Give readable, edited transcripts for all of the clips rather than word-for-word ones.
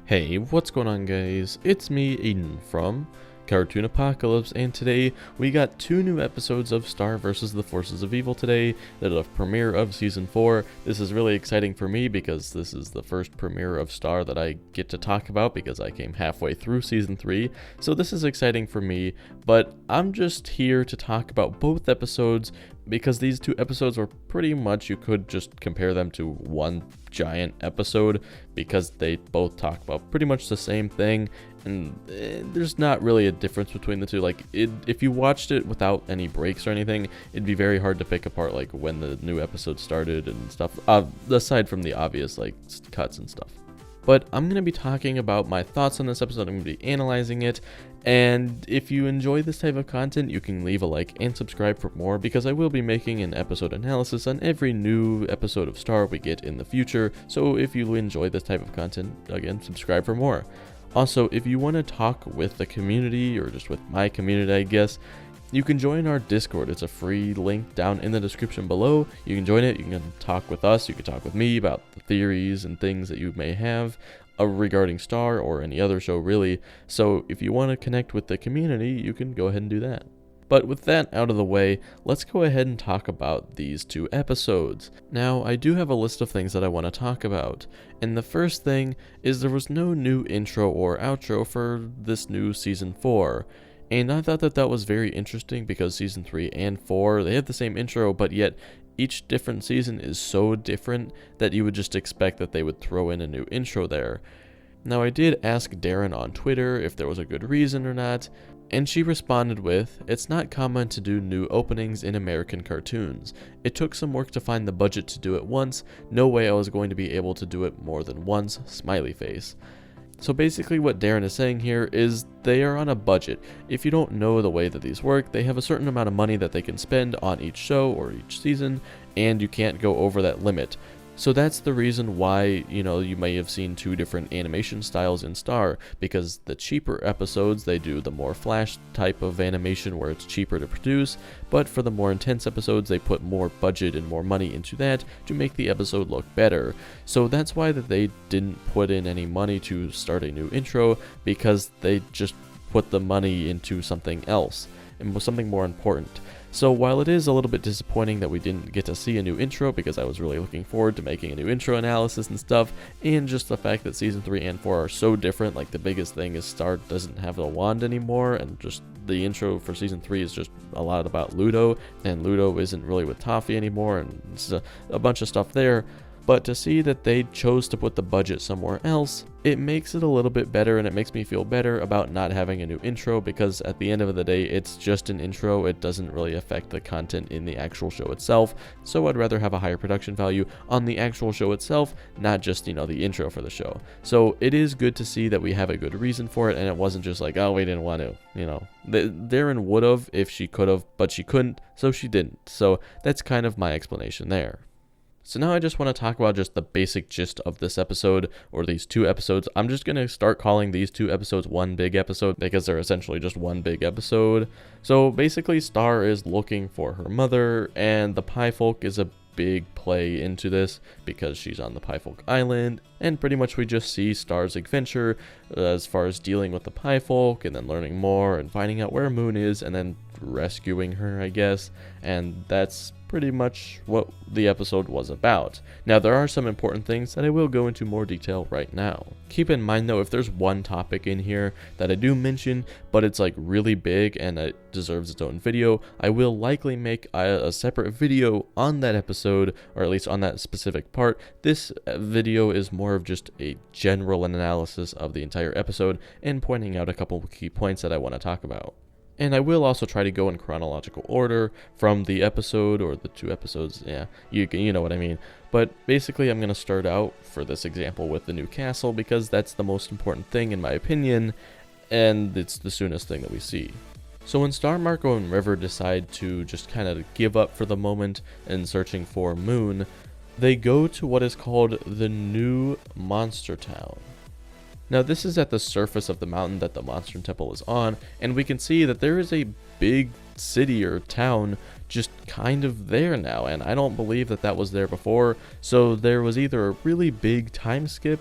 Hey, what's going on, guys? It's me, Aiden, from Cartoon Apocalypse, and today we got two new episodes of Star vs. the Forces of Evil today that are the premiere of Season 4. This is really exciting for me because this is the first premiere of Star that I get to talk about because I came halfway through Season 3, so this is exciting for me, but I'm just here to talk about both episodes because these two episodes were pretty much, you could just compare them to one giant episode because they both talk about pretty much the same thing, and there's not really a difference between the two. Like, if you watched it without any breaks or anything, it'd be very hard to pick apart like when the new episode started and stuff, aside from the obvious like cuts and stuff. But I'm going to be talking about my thoughts on this episode. I'm going to be analyzing it. And if you enjoy this type of content, you can leave a like and subscribe for more, because I will be making an episode analysis on every new episode of Star we get in the future. So if you enjoy this type of content, again, subscribe for more. Also, if you want to talk with the community, or just with my community, I guess, you can join our Discord. It's a free link down in the description below. You can join it. You can talk with us. You can talk with me about the theories and things that you may have regarding Star or any other show, really. So if you want to connect with the community, you can go ahead and do that. But with that out of the way, let's go ahead and talk about these two episodes. Now, I do have a list of things that I want to talk about, and the first thing is there was no new intro or outro for this new Season 4. And I thought that was very interesting because Season 3 and 4, they have the same intro, but yet each different season is so different that you would just expect that they would throw in a new intro there. Now, I did ask Daron on Twitter if there was a good reason or not, and she responded with, "It's not common to do new openings in American cartoons. It took some work to find the budget to do it once. No way I was going to be able to do it more than once, smiley face." So basically what Daron is saying here is they are on a budget. If you don't know the way that these work, they have a certain amount of money that they can spend on each show or each season, and you can't go over that limit. So that's the reason why, you may have seen two different animation styles in Star, because the cheaper episodes, they do the more flash type of animation where it's cheaper to produce, but for the more intense episodes, they put more budget and more money into that to make the episode look better. So that's why that they didn't put in any money to start a new intro, because they just put the money into something else, and something more important. So while it is a little bit disappointing that we didn't get to see a new intro, because I was really looking forward to making a new intro analysis and stuff, and just the fact that Season 3 and 4 are so different, like the biggest thing is Star doesn't have a wand anymore, and just the intro for Season 3 is just a lot about Ludo, and Ludo isn't really with Toffee anymore, and it's a bunch of stuff there. But to see that they chose to put the budget somewhere else, it makes it a little bit better, and it makes me feel better about not having a new intro, because at the end of the day, it's just an intro. It doesn't really affect the content in the actual show itself, so I'd rather have a higher production value on the actual show itself, not just, the intro for the show. So it is good to see that we have a good reason for it, and it wasn't just like, oh, we didn't want to, Daron would have if she could have, but she couldn't, so she didn't. So that's kind of my explanation there. So now I just want to talk about just the basic gist of this episode, or these two episodes. I'm just going to start calling these two episodes one big episode, because they're essentially just one big episode. So basically, Star is looking for her mother, and the Pie Folk is a big play into this because she's on the Pie Folk Island, and pretty much we just see Star's adventure as far as dealing with the Pie Folk, and then learning more and finding out where Moon is, and then rescuing her, I guess. And that's pretty much what the episode was about. Now, there are some important things that I will go into more detail right now. Keep in mind though, if there's one topic in here that I do mention, but it's like really big and it deserves its own video, I will likely make a separate video on that episode, or at least on that specific part. This video is more of just a general analysis of the entire episode and pointing out a couple key points that I want to talk about. And I will also try to go in chronological order from the episode, or the two episodes, yeah, you know what I mean. But basically, I'm going to start out, for this example, with the new castle, because that's the most important thing in my opinion, and it's the soonest thing that we see. So when Star, Marco, and River decide to just kind of give up for the moment and searching for Moon, they go to what is called the New Monster Town. Now, this is at the surface of the mountain that the Monster Temple is on, and we can see that there is a big city or town just kind of there now, and I don't believe that was there before. So there was either a really big time skip,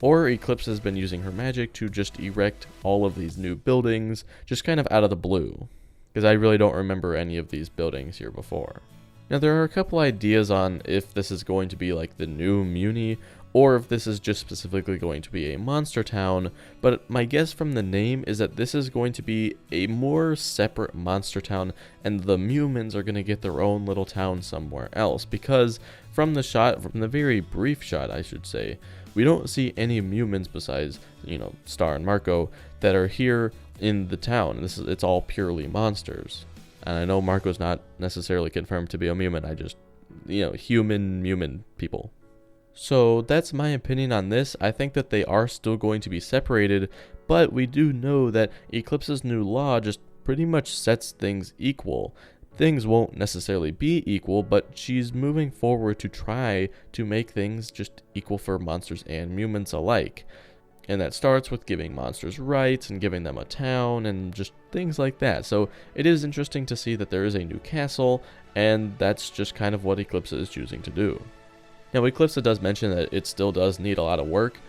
Or Eclipse has been using her magic to just erect all of these new buildings, just kind of out of the blue. Because I really don't remember any of these buildings here before. Now there are a couple ideas on if this is going to be like the new Muni, or if this is just specifically going to be a monster town, but my guess from the name is that this is going to be a more separate monster town, and the humans are going to get their own little town somewhere else, because from the very brief shot I should say, we don't see any humans besides, Star and Marco that are here in the town. It's all purely monsters. And I know Marco's not necessarily confirmed to be a human, I just, human people. So that's my opinion on this. I think that they are still going to be separated, but we do know that Eclipse's new law just pretty much sets things equal. Things won't necessarily be equal, but she's moving forward to try to make things just equal for monsters and humans alike. And that starts with giving monsters rights and giving them a town and just things like that. So it is interesting to see that there is a new castle, and that's just kind of what Eclipse is choosing to do. Now Eclipse does mention that it still does need a lot of work,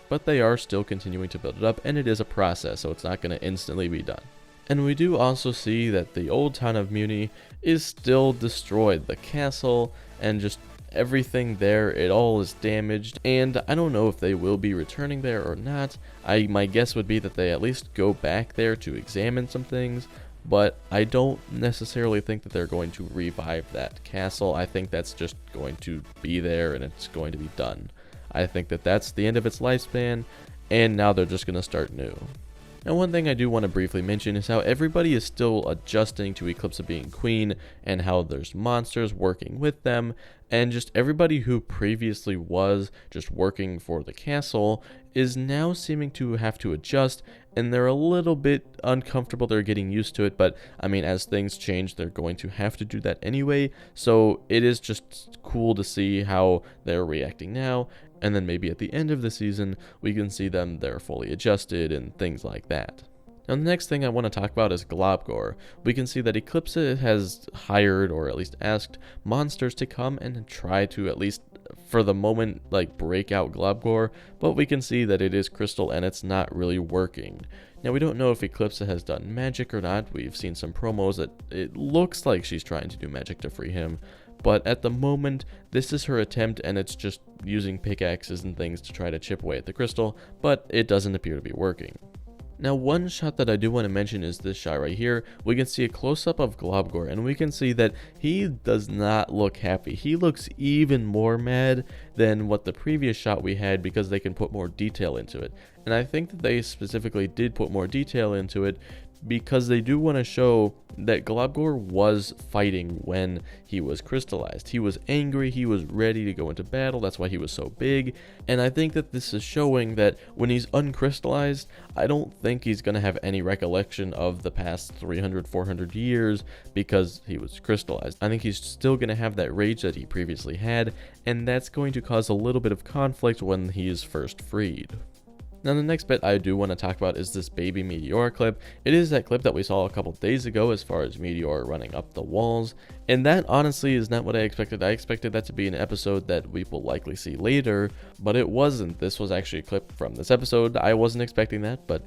but they are still continuing to build it up, and it is a process, so it's not going to instantly be done. And we do also see that the old town of Muni is still destroyed. The castle and just everything there, it all is damaged, and I don't know if they will be returning there or not. My guess would be that they at least go back there to examine some things, but I don't necessarily think that they're going to revive that castle. I think that's just going to be there and it's going to be done. I think that that's the end of its lifespan, and now they're just going to start new. Now one thing I do want to briefly mention is how everybody is still adjusting to Eclipse being queen, and how there's monsters working with them, and just everybody who previously was just working for the castle is now seeming to have to adjust, and they're a little bit uncomfortable. They're getting used to it, but I mean, as things change, they're going to have to do that anyway, so it is just cool to see how they're reacting now. And then maybe at the end of the season, we can see them, they're fully adjusted and things like that. Now the next thing I want to talk about is Globgor. We can see that Eclipse has hired, or at least asked, monsters to come and try to at least, for the moment, break out Globgor, but we can see that it is crystal and it's not really working. Now we don't know if Eclipse has done magic or not. We've seen some promos that it looks like she's trying to do magic to free him, but at the moment, this is her attempt, and it's just using pickaxes and things to try to chip away at the crystal, but it doesn't appear to be working. Now one shot that I do want to mention is this shot right here. We can see a close-up of Globgor, and we can see that he does not look happy. He looks even more mad than what the previous shot we had, because they can put more detail into it. And I think that they specifically did put more detail into it because they do want to show that Globgor was fighting when he was crystallized. He was angry, he was ready to go into battle, that's why he was so big, and I think that this is showing that when he's uncrystallized, I don't think he's going to have any recollection of the past 300, 400 years because he was crystallized. I think he's still going to have that rage that he previously had, and that's going to cause a little bit of conflict when he is first freed. Now the next bit I do want to talk about is this baby meteor clip. It is that clip that we saw a couple days ago as far as meteor running up the walls, and that honestly is not what I expected. I expected that to be an episode that we will likely see later, but it wasn't. This was actually a clip from this episode. I wasn't expecting that, but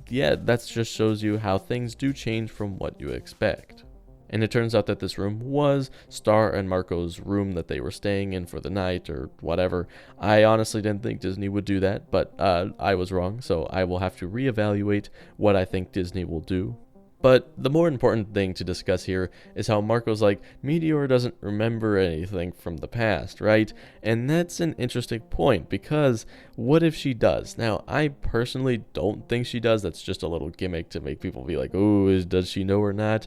yeah, that just shows you how things do change from what you expect. And it turns out that this room was Star and Marco's room that they were staying in for the night or whatever. I honestly didn't think Disney would do that, but I was wrong, so I will have to reevaluate what I think Disney will do. But the more important thing to discuss here is how Marco's like, Meteor doesn't remember anything from the past, right? And that's an interesting point, because what if she does? Now, I personally don't think she does. That's just a little gimmick to make people be like, oh, does she know or not?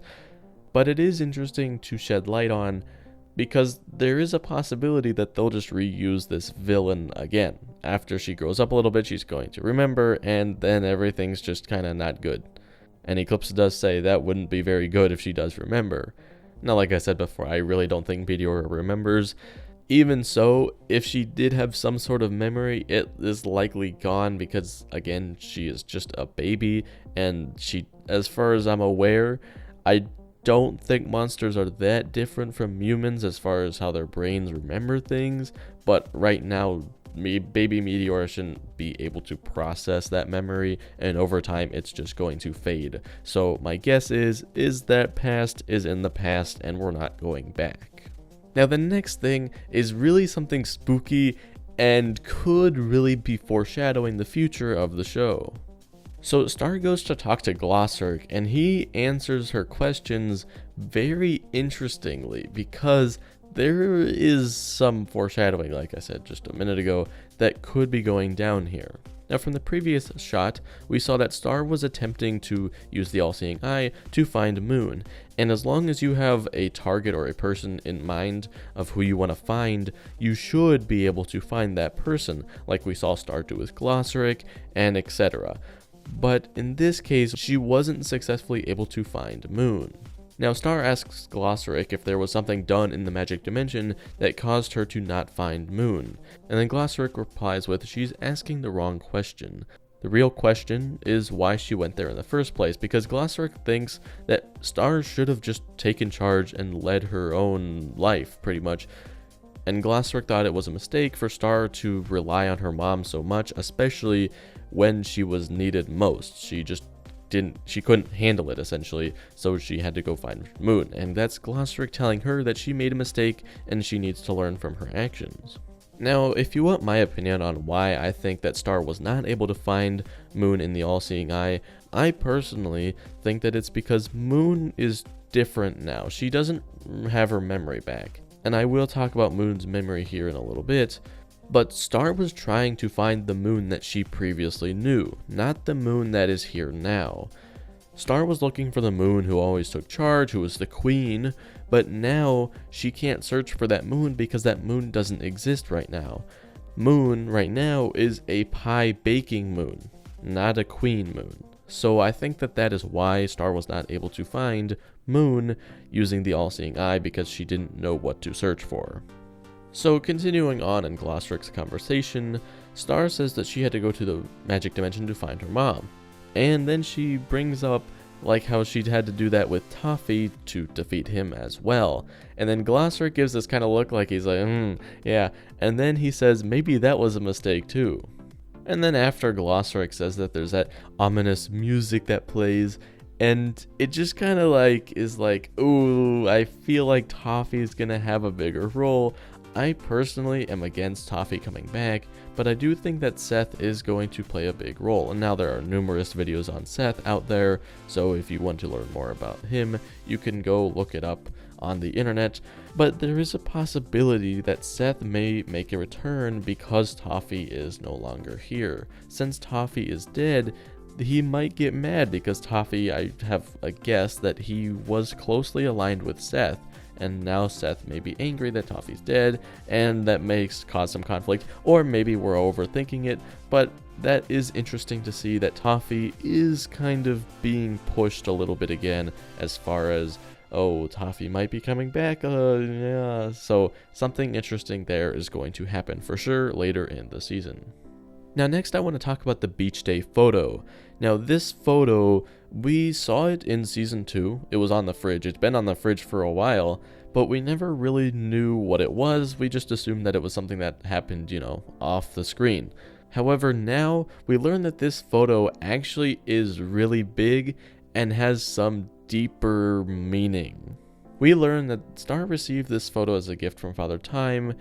But it is interesting to shed light on, because there is a possibility that they'll just reuse this villain again. After she grows up a little bit, she's going to remember, and then everything's just kind of not good. And Eclipse does say that wouldn't be very good if she does remember. Now, like I said before, I really don't think Meteor remembers. Even so, if she did have some sort of memory, it is likely gone because, again, she is just a baby, and she, as far as I'm aware, I don't think monsters are that different from humans as far as how their brains remember things, but right now baby meteor shouldn't be able to process that memory, and over time it's just going to fade. So my guess is that past is in the past and we're not going back. Now the next thing is really something spooky and could really be foreshadowing the future of the show. So Star goes to talk to Glossaryck, and he answers her questions very interestingly, because there is some foreshadowing, like I said just a minute ago, that could be going down here. Now from the previous shot, we saw that Star was attempting to use the all-seeing eye to find Moon, and as long as you have a target or a person in mind of who you want to find, you should be able to find that person, like we saw Star do with Glossaryck, and etc. But in this case, she wasn't successfully able to find Moon. Now Star asks Glossaryck if there was something done in the magic dimension that caused her to not find Moon, and then Glossaryck replies with she's asking the wrong question. The real question is why she went there in the first place, because Glossaryck thinks that Star should have just taken charge and led her own life, pretty much. And Glossaryck thought it was a mistake for Star to rely on her mom so much, especially when she was needed most. She couldn't handle it, essentially, so she had to go find Moon, and that's Glossaryck telling her that she made a mistake and she needs to learn from her actions. Now, if you want my opinion on why I think that Star was not able to find Moon in the all-seeing eye, I personally think that it's because Moon is different now. She doesn't have her memory back, and I will talk about Moon's memory here in a little bit. But Star was trying to find the Moon that she previously knew, not the Moon that is here now. Star was looking for the Moon who always took charge, who was the queen, but now she can't search for that Moon because that Moon doesn't exist right now. Moon right now is a pie baking Moon, not a queen Moon. So I think that is why Star was not able to find Moon using the all-seeing eye, because she didn't know what to search for. So continuing on in Glossaryck's conversation, Star says that she had to go to the magic dimension to find her mom. And then she brings up like how she'd had to do that with Toffee to defeat him as well. And then Glossaryck gives this kind of look like he's like, yeah. And then he says maybe that was a mistake too. And then after Glossaryck says that, there's that ominous music that plays, and it just kind of like is like, ooh, I feel like Toffee's gonna have a bigger role. I personally am against Toffee coming back, but I do think that Seth is going to play a big role. And now there are numerous videos on Seth out there, so if you want to learn more about him, you can go look it up on the internet. But there is a possibility that Seth may make a return because Toffee is no longer here. Since Toffee is dead, he might get mad because Toffee, I have a guess that he was closely aligned with Seth. And now Seth may be angry that Toffee's dead, and that may cause some conflict, or maybe we're overthinking it, but that is interesting to see that Toffee is kind of being pushed a little bit again, as far as, oh, Toffee might be coming back, yeah, so something interesting there is going to happen for sure later in the season. Now next I want to talk about the beach day photo. Now this photo, we saw it in season 2, it was on the fridge, it's been on the fridge for a while, but we never really knew what it was, we just assumed that it was something that happened, off the screen. However, now we learn that this photo actually is really big and has some deeper meaning. We learn that Star received this photo as a gift from Father Time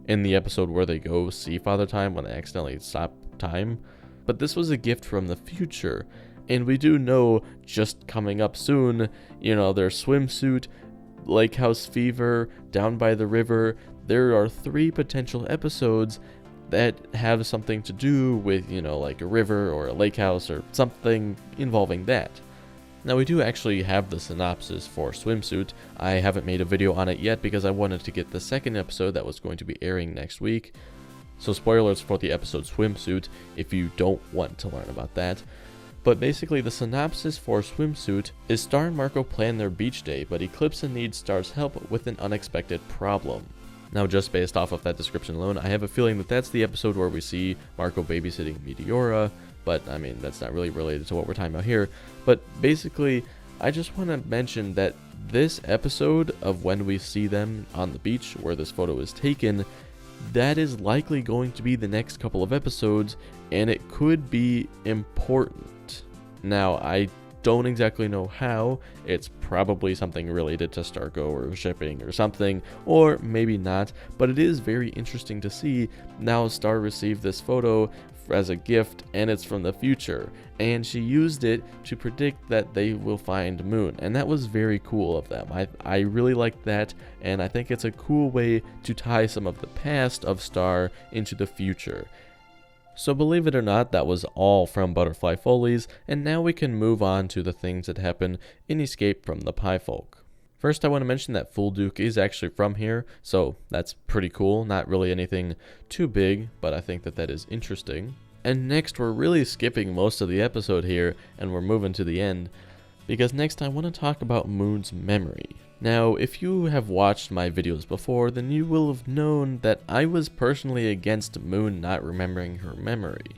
in the episode where they go see Father Time when they accidentally stop time, but this was a gift from the future. And we do know, just coming up soon, their swimsuit, Lake House Fever, Down by the River, there are 3 potential episodes that have something to do with, like a river or a lake house or something involving that. Now we do actually have the synopsis for Swimsuit. I haven't made a video on it yet because I wanted to get the second episode that was going to be airing next week. So spoilers for the episode Swimsuit if you don't want to learn about that. But basically the synopsis for Swimsuit is Star and Marco plan their beach day, but Eclipse needs Star's help with an unexpected problem. Now just based off of that description alone, I have a feeling that that's the episode where we see Marco babysitting Meteora, but I mean that's not really related to what we're talking about here. But basically, I just want to mention that this episode of when we see them on the beach where this photo is taken, that is likely going to be the next couple of episodes, and it could be important. Now, I don't exactly know how. It's probably something related to Stargo or shipping or something, or maybe not, but it is very interesting to see. Now Star received this photo as a gift, and it's from the future, and she used it to predict that they will find Moon, and that was very cool of them. I really liked that, and I think it's a cool way to tie some of the past of Star into the future. So believe it or not, that was all from Butterfly Follies, and now we can move on to the things that happen in Escape from the Pie Folk. First, I want to mention that Full Duke is actually from here, so that's pretty cool. Not really anything too big, but I think that that is interesting. And next, we're really skipping most of the episode here, and we're moving to the end, because next I want to talk about Moon's memory. Now, if you have watched my videos before, then you will have known that I was personally against Moon not remembering her memory.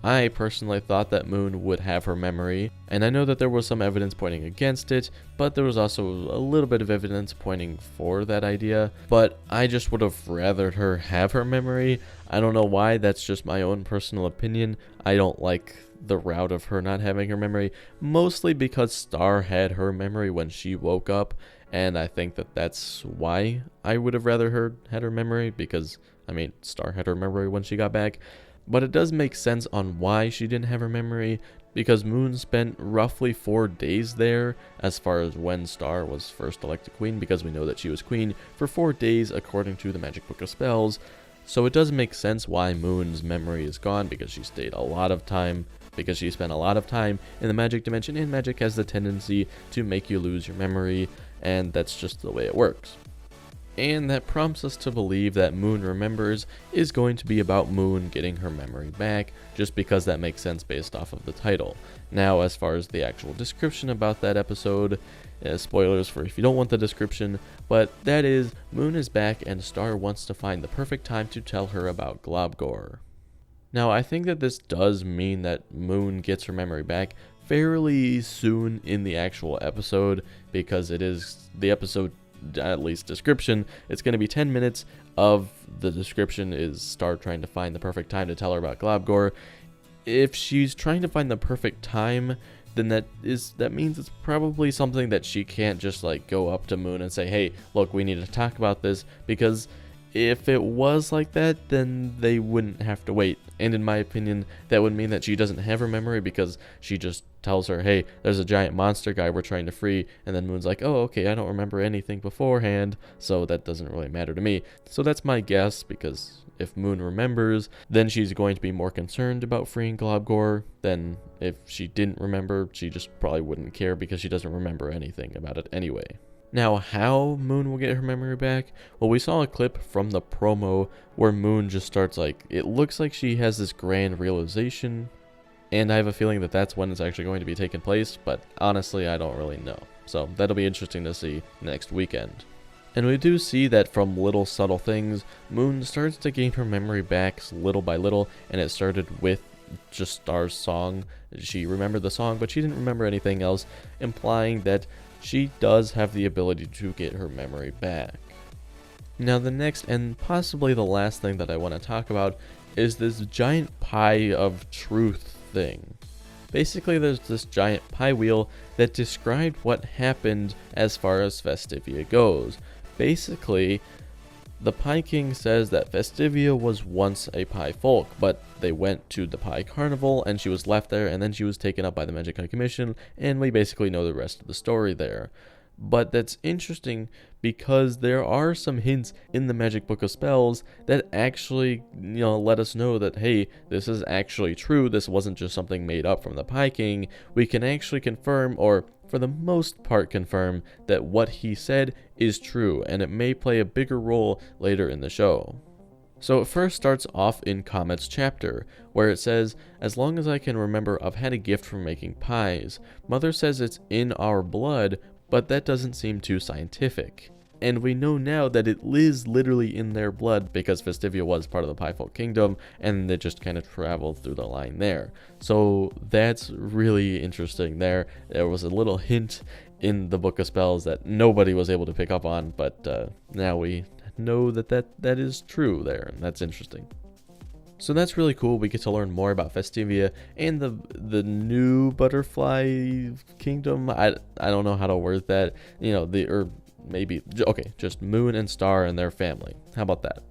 I personally thought that Moon would have her memory, and I know that there was some evidence pointing against it, but there was also a little bit of evidence pointing for that idea, but I just would have rathered her have her memory. I don't know why, that's just my own personal opinion. I don't like the route of her not having her memory, mostly because Star had her memory when she woke up, and I think that that's why I would have rather her had her memory, because, I mean, Star had her memory when she got back. But it does make sense on why she didn't have her memory, because Moon spent roughly 4 days there as far as when Star was first elected queen, because we know that she was queen for 4 days according to the Magic Book of Spells. So it does make sense why Moon's memory is gone, because she spent a lot of time in the Magic Dimension, and Magic has the tendency to make you lose your memory, and that's just the way it works. And that prompts us to believe that Moon Remembers is going to be about Moon getting her memory back, just because that makes sense based off of the title. Now, as far as the actual description about that episode, spoilers for if you don't want the description, but that is, Moon is back and Star wants to find the perfect time to tell her about Globgor. Now, I think that this does mean that Moon gets her memory back fairly soon in the actual episode, because it is the episode, at least description, it's going to be 10 minutes of the description is Star trying to find the perfect time to tell her about Globgor. If she's trying to find the perfect time, then that means it's probably something that she can't just like go up to Moon and say, hey, look, we need to talk about this, because if it was like that, then they wouldn't have to wait. And in my opinion, that would mean that she doesn't have her memory, because she just tells her, hey, there's a giant monster guy we're trying to free, and then Moon's like, oh, okay, I don't remember anything beforehand, so that doesn't really matter to me. So that's my guess, because if Moon remembers, then she's going to be more concerned about freeing Globgor than if she didn't remember. She just probably wouldn't care, because she doesn't remember anything about it anyway. Now, how Moon will get her memory back? Well, we saw a clip from the promo where Moon just starts like, it looks like she has this grand realization, and I have a feeling that that's when it's actually going to be taking place, but honestly, I don't really know. So that'll be interesting to see next weekend. And we do see that from little subtle things, Moon starts to gain her memory back little by little, and it started with just Star's song. She remembered the song, but she didn't remember anything else, implying that she does have the ability to get her memory back. Now, the next and possibly the last thing that I want to talk about is this giant pie of truth thing. Basically, there's this giant pie wheel that described what happened as far as Festivia goes. Basically, the Pie King says that Festivia was once a Pie Folk, but they went to the Pie Carnival and she was left there, and then she was taken up by the Magic High Commission, and we basically know the rest of the story there. But that's interesting because there are some hints in the Magic Book of Spells that actually, let us know that, hey, this is actually true. This wasn't just something made up from the Pie King. We can actually confirm, or for the most part confirm, that what he said is true, and it may play a bigger role later in the show. So it first starts off in Comet's chapter, where it says, as long as I can remember, I've had a gift for making pies. Mother says it's in our blood, but that doesn't seem too scientific. And we know now that it is literally in their blood, because Festivia was part of the Pie Folk Kingdom, and it just kind of traveled through the line there. So that's really interesting there. There was a little hint in the Book of Spells that nobody was able to pick up on, but now we know that is true there, and that's interesting. So that's really cool. We get to learn more about Festivia and the new butterfly kingdom. I don't know how to word that. Just Moon and Star and their family. How about that?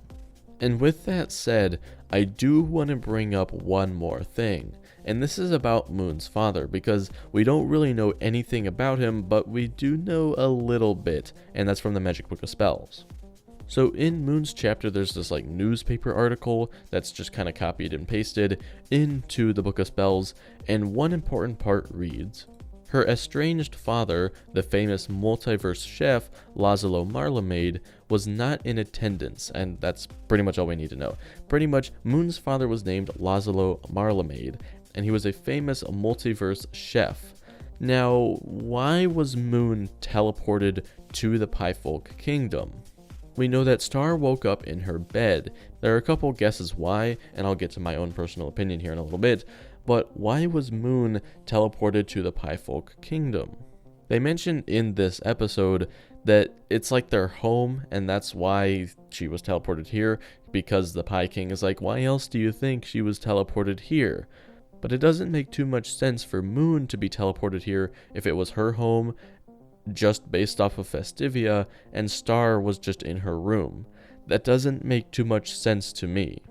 And with that said, I do want to bring up one more thing. And this is about Moon's father, because we don't really know anything about him, but we do know a little bit, and that's from the Magic Book of Spells. So in Moon's chapter, there's this newspaper article that's just kind of copied and pasted into the Book of Spells, and one important part reads, "Her estranged father, the famous multiverse chef Laszlo Marlamade, was not in attendance," and that's pretty much all we need to know. Pretty much, Moon's father was named Laszlo Marlamade, and he was a famous multiverse chef. Now, why was Moon teleported to the Piefolk Kingdom? We know that Star woke up in her bed. There are a couple guesses why, and I'll get to my own personal opinion here in a little bit, but why was Moon teleported to the Piefolk Kingdom? They mentioned in this episode that it's like their home, and that's why she was teleported here, because the Pie King is like, why else do you think she was teleported here? But it doesn't make too much sense for Moon to be teleported here if it was her home, just based off of Festivia, and Star was just in her room. That doesn't make too much sense to me.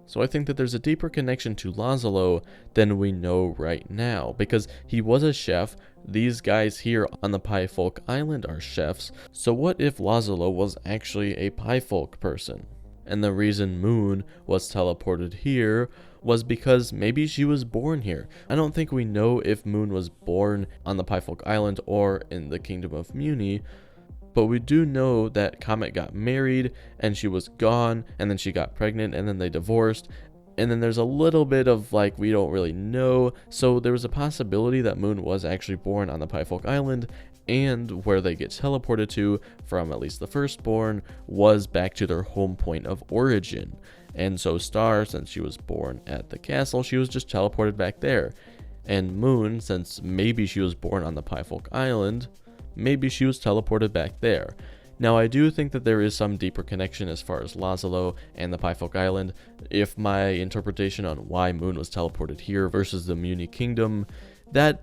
So I think that there's a deeper connection to Laszlo than we know right now, because he was a chef. These guys here on the Piefolk Island are chefs. So what if Laszlo was actually a Piefolk person? And the reason Moon was teleported here was because maybe she was born here. I don't think we know if Moon was born on the Piefolk Island or in the Kingdom of Muni, but we do know that Comet got married and she was gone, and then she got pregnant, and then they divorced, and then there's a little bit of we don't really know. So there was a possibility that Moon was actually born on the Piefolk Island, and where they get teleported to from at least the firstborn was back to their home point of origin. And so Star, since she was born at the castle, she was just teleported back there. And Moon, since maybe she was born on the Piefolk Island, maybe she was teleported back there. Now, I do think that there is some deeper connection as far as Laszlo and the Piefolk Island. If my interpretation on why Moon was teleported here versus the Muni Kingdom, that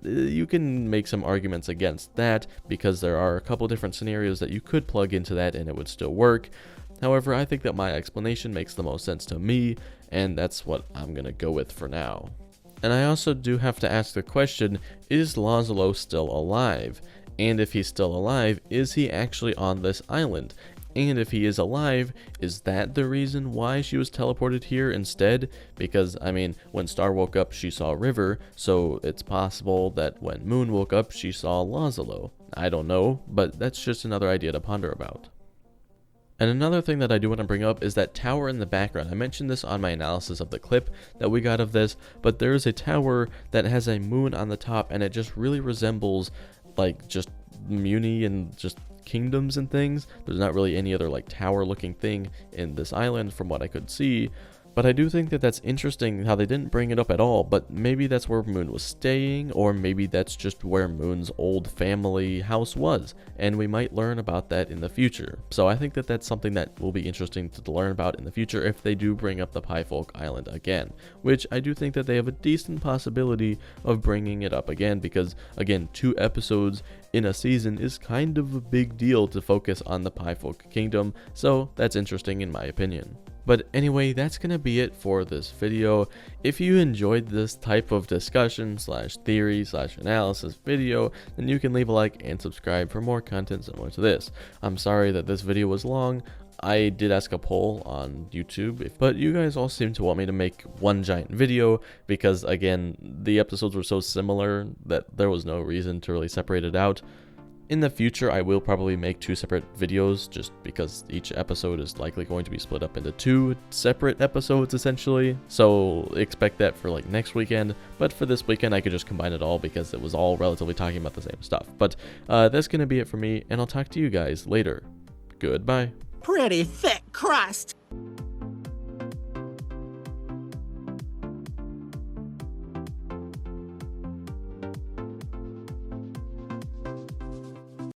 you can make some arguments against that, because there are a couple different scenarios that you could plug into that and it would still work. However, I think that my explanation makes the most sense to me, and that's what I'm gonna go with for now. And I also do have to ask the question, is Laszlo still alive? And if he's still alive, is he actually on this island? And if he is alive, is that the reason why she was teleported here instead? Because, when Star woke up, she saw River, so it's possible that when Moon woke up, she saw Laszlo. I don't know, but that's just another idea to ponder about. And another thing that I do want to bring up is that tower in the background. I mentioned this on my analysis of the clip that we got of this, but there is a tower that has a moon on the top, and it just really resembles just Muni and just kingdoms and things. There's not really any other tower looking thing in this island from what I could see. But I do think that that's interesting how they didn't bring it up at all, but maybe that's where Moon was staying, or maybe that's just where Moon's old family house was, and we might learn about that in the future. So I think that that's something that will be interesting to learn about in the future if they do bring up the Piefolk Island again, which I do think that they have a decent possibility of bringing it up again, because again, 2 episodes in a season is kind of a big deal to focus on the Piefolk Kingdom, so that's interesting in my opinion. But anyway, that's going to be it for this video. If you enjoyed this type of discussion / theory / analysis video, then you can leave a like and subscribe for more content similar to this. I'm sorry that this video was long. I did ask a poll on YouTube, but you guys all seem to want me to make one giant video because, again, the episodes were so similar that there was no reason to really separate it out. In the future, I will probably make 2 separate videos just because each episode is likely going to be split up into 2 separate episodes essentially. So expect that for next weekend, but for this weekend I could just combine it all because it was all relatively talking about the same stuff. But that's going to be it for me, and I'll talk to you guys later. Goodbye. Pretty thick crust.